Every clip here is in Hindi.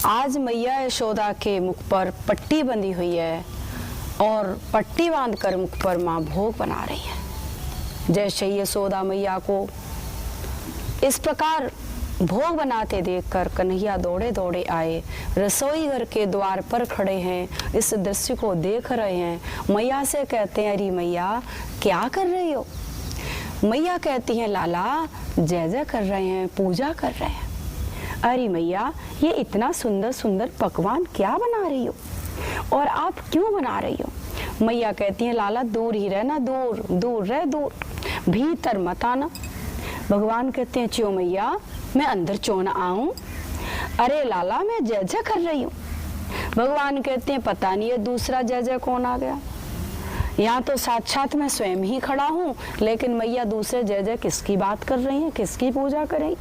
आज मैया यशोदा के मुख पर पट्टी बंधी हुई है और पट्टी बांधकर मुख पर माँ भोग बना रही है। जैसे यशोदा मैया को इस प्रकार भोग बनाते देखकर कन्हैया दौड़े दौड़े आए, रसोई घर के द्वार पर खड़े हैं, इस दृश्य को देख रहे हैं। मैया से कहते हैं, अरे मैया क्या कर रही हो? मैया कहती हैं, लाला जय जय कर रहे हैं, पूजा कर रहे हैं। अरे मैया ये इतना सुंदर सुंदर पकवान क्या बना रही हो और आप क्यों बना रही हो? मैया कहती हैं, लाला दूर ही रहना, दूर दूर रह, दूर, भीतर मत आना। भगवान कहते हैं, क्यों मैया मैं अंदर क्यों ना आऊं? अरे लाला मैं जय जय कर रही हूँ। भगवान कहते हैं, पता नहीं ये दूसरा जय जय कौन आ गया। यहाँ तो साक्षात मैं स्वयं ही खड़ा हूँ, लेकिन मैया दूसरे जय जय किसकी बात कर रही हैं, किसकी पूजा कर रही?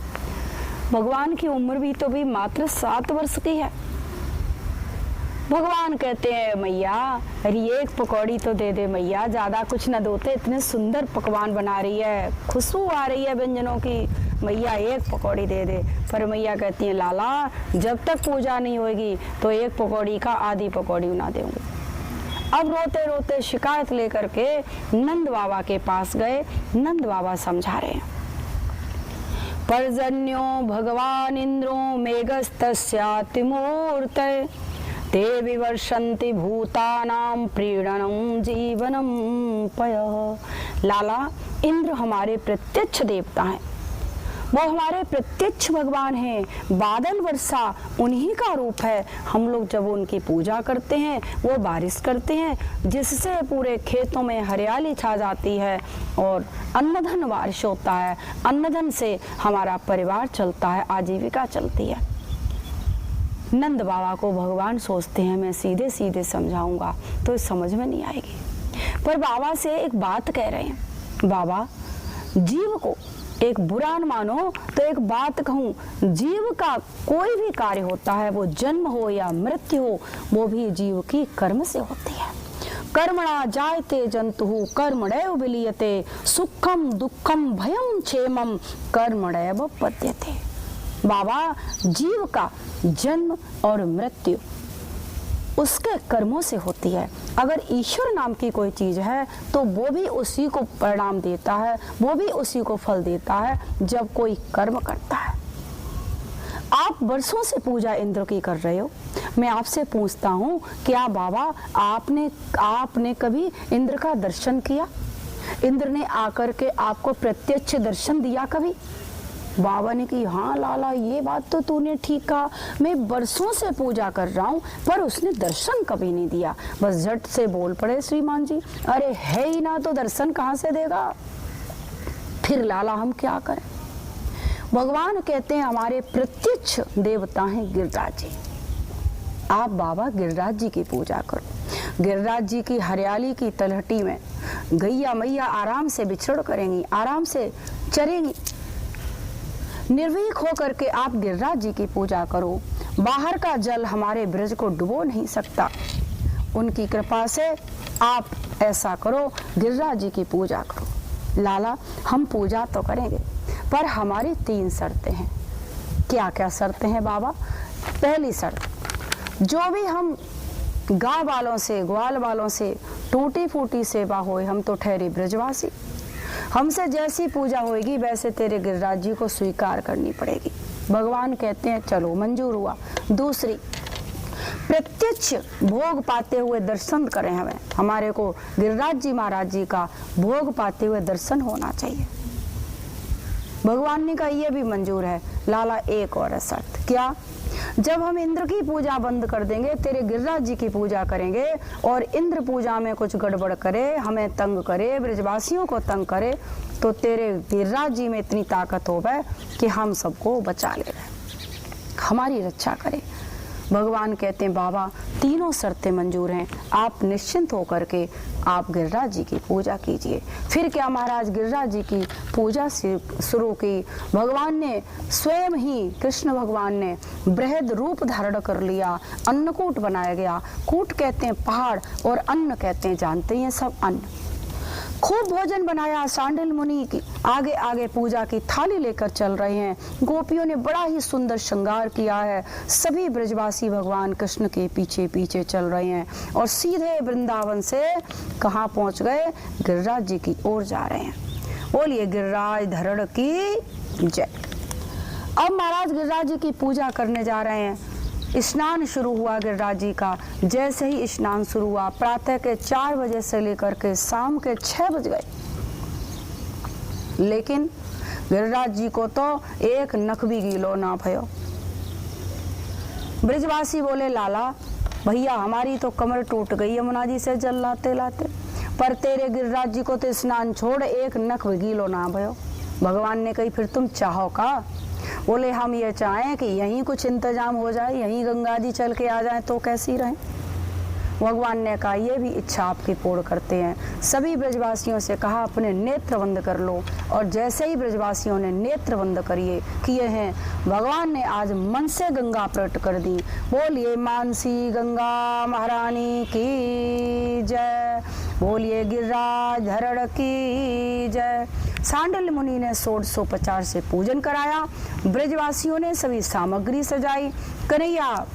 भगवान की उम्र भी तो भी मात्र 7 वर्ष की है। भगवान कहते हैं, मैया अरे एक पकौड़ी तो दे दे मैया, ज्यादा कुछ न दोते, इतने सुंदर पकवान बना रही है, खुशबू आ रही है व्यंजनों की, मैया एक पकौड़ी दे दे। पर मैया कहती है, लाला जब तक पूजा नहीं होगी तो एक पकौड़ी का आधी पकौड़ी ना दूंगी। अब रोते रोते शिकायत लेकर के नंद बाबा के पास गए। नंद बाबा समझा रहे हैं, पर्जन्यो भगवान इंद्रो मेघस्तस्यातिमूर्तये ते विवर्षन्ति भूतानां प्रीणनं जीवनं पयः। लाला इंद्र हमारे प्रत्यक्ष देवता हैं, वो हमारे प्रत्यक्ष भगवान हैं। बादल वर्षा उन्हीं का रूप है। हम लोग जब उनकी पूजा करते हैं वो बारिश करते हैं, जिससे पूरे खेतों में हरियाली छा जाती है और अन्नधन बारिश होता है। अन्नधन से हमारा परिवार चलता है, आजीविका चलती है। नंद बाबा को भगवान सोचते हैं, मैं सीधे सीधे समझाऊंगा तो समझ में नहीं आएगी, पर बाबा से एक बात कह रहे हैं। बाबा जीव को एक बुरा न मानो तो एक बात कहूँ, जीव का कोई भी कार्य होता है, वो जन्म हो या मृत्यु हो, वो भी जीव की कर्म से होती है। कर्मणा जायते जंतुः कर्मणैव विलीयते, सुखम दुखम भयम क्षेमम कर्मणैव पद्यते। बाबा जीव का जन्म और मृत्यु उसके कर्मों से होती है। अगर ईश्वर नाम की कोई चीज है तो वो भी उसी को परिणाम देता है, वो भी उसी को फल देता है जब कोई कर्म करता है। आप वर्षों से पूजा इंद्र की कर रहे हो, मैं आपसे पूछता हूँ, क्या बाबा आपने कभी इंद्र का दर्शन किया? इंद्र ने आकर के आपको प्रत्यक्ष दर्शन दिया कभी? बाबा ने कही, हाँ लाला ये बात तो तूने ठीक कहा, मैं वर्षों से पूजा कर रहा हूँ पर उसने दर्शन कभी नहीं दिया। बस झट से बोल पड़े श्रीमान जी, अरे है ही ना तो दर्शन कहाँ से देगा? फिर लाला हम क्या करें? भगवान कहते हैं, हमारे प्रत्यक्ष देवता हैं गिरिराज जी। आप बाबा गिरिराज जी की पूजा करो। गिरिराज जी की हरियाली की तलहटी में गैया मैया आराम से विचरण करेंगी, आराम से चरेंगी। निर्भीक होकर के आप गिरिराज जी की पूजा करो। बाहर का जल हमारे ब्रज को डुबो नहीं सकता। उनकी कृपा से आप ऐसा करो, गिरिराज जी की पूजा करो। लाला हम पूजा तो करेंगे, पर हमारी 3 शर्तें हैं। क्या क्या शर्तें हैं बाबा? पहली शर्त, जो भी हम गांव वालों से, ग्वाल वालों से टूटी फूटी सेवा होए, हम तो ठहरे ब्रजवासी, हमसे जैसी पूजा होगी वैसे तेरे गिरिराज जी को स्वीकार करनी पड़ेगी। भगवान कहते हैं, चलो मंजूर हुआ। दूसरी, प्रत्यक्ष भोग पाते हुए दर्शन करें हमें, हमारे को गिरिराज जी महाराज जी का भोग पाते हुए दर्शन होना चाहिए। भगवान ने कहा ये भी मंजूर है। लाला एक और शर्त, क्या? जब हम इंद्र की पूजा बंद कर देंगे, तेरे गिरिराज जी की पूजा करेंगे और इंद्र पूजा में कुछ गड़बड़ करे, हमें तंग करे, ब्रजवासियों को तंग करे, तो तेरे गिरिराज जी में इतनी ताकत होवे कि हम सबको बचा ले, हमारी रक्षा करे। भगवान कहते हैं, बाबा तीनों शर्तें मंजूर हैं, आप निश्चिंत होकर के आप गिरिराज जी की पूजा कीजिए। फिर क्या महाराज गिरिराज जी की पूजा शुरू की। भगवान ने स्वयं ही, कृष्ण भगवान ने बृहद रूप धारण कर लिया, अन्नकूट बनाया गया। कूट कहते हैं पहाड़ और अन्न कहते हैं, जानते हैं सब, अन्न। खूब भोजन बनाया। सांडिल मुनि की आगे आगे पूजा की थाली लेकर चल रहे हैं। गोपियों ने बड़ा ही सुंदर श्रृंगार किया है। सभी ब्रजवासी भगवान कृष्ण के पीछे पीछे चल रहे हैं और सीधे वृंदावन से कहाँ पहुंच गए? गिरिराज जी की ओर जा रहे हैं। बोलिए गिरिराज धरण की जय। अब महाराज गिरिराज जी की पूजा करने जा रहे हैं। स्नान शुरू हुआ गिरिराज जी का। जैसे ही स्नान शुरू हुआ, प्रातः के 4 बजे से लेकर के शाम के 6 बज गए, लेकिन गिरिराज जी को तो एक नख भी गीलो ना भयो। ब्रजवासी बोले लाला भैया हमारी तो कमर टूट गई यमुना जी से जल लाते लाते, पर तेरे गिरिराज जी को तो स्नान छोड़ एक नख भी गीलो ना भयो। भगवान ने कही फिर तुम चाहो का? बोले हम ये चाहें कि यहीं कुछ इंतजाम हो जाए, यहीं गंगा जी चल के आ जाए तो कैसी रहें। भगवान ने कहा ये भी इच्छा आपकी पूर्ण करते हैं। सभी ब्रजवासियों से कहा अपने नेत्र बंद कर लो, और जैसे ही ब्रजवासियों ने नेत्र बंद किए हैं, भगवान ने आज मन से गंगा प्रकट कर दी। बोलिए मानसी गंगा महारानी की जय, बोलिए गिरिराज धरण की जय। सांडिल्य मुनि ने 1650 से पूजन कराया। ब्रजवासियों ने सभी सामग्री सजाई। कन्हैया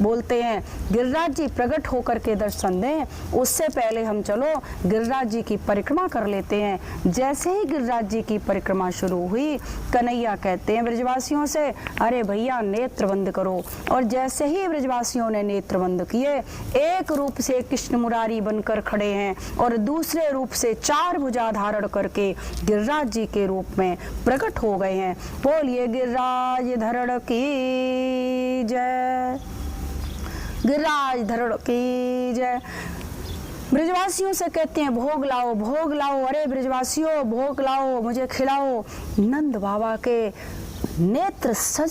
बोलते हैं गिरिराज जी प्रकट होकर के दर्शन दें, उससे पहले हम चलो गिरिराज जी की परिक्रमा कर लेते हैं। जैसे ही गिरिराज जी की परिक्रमा शुरू हुई, कन्हैया कहते हैं ब्रजवासियों से अरे भैया नेत्र बंद करो। और जैसे ही ब्रजवासियों ने नेत्र बंद किए, एक रूप से कृष्ण मुरारी बनकर खड़े हैं और दूसरे रूप से 4 भुजा धारण करके गिरिराज जी के रूप में प्रकट हो गए हैं। बोलिए गिरिराज धरण की जय, गिरिराज धरण की जय। ब्रजवासियों से कहते हैं भोग लाओ भोग लाओ, अरे ब्रजवासियों भोग लाओ मुझे खिलाओ। नंद बाबा के नेत्र सज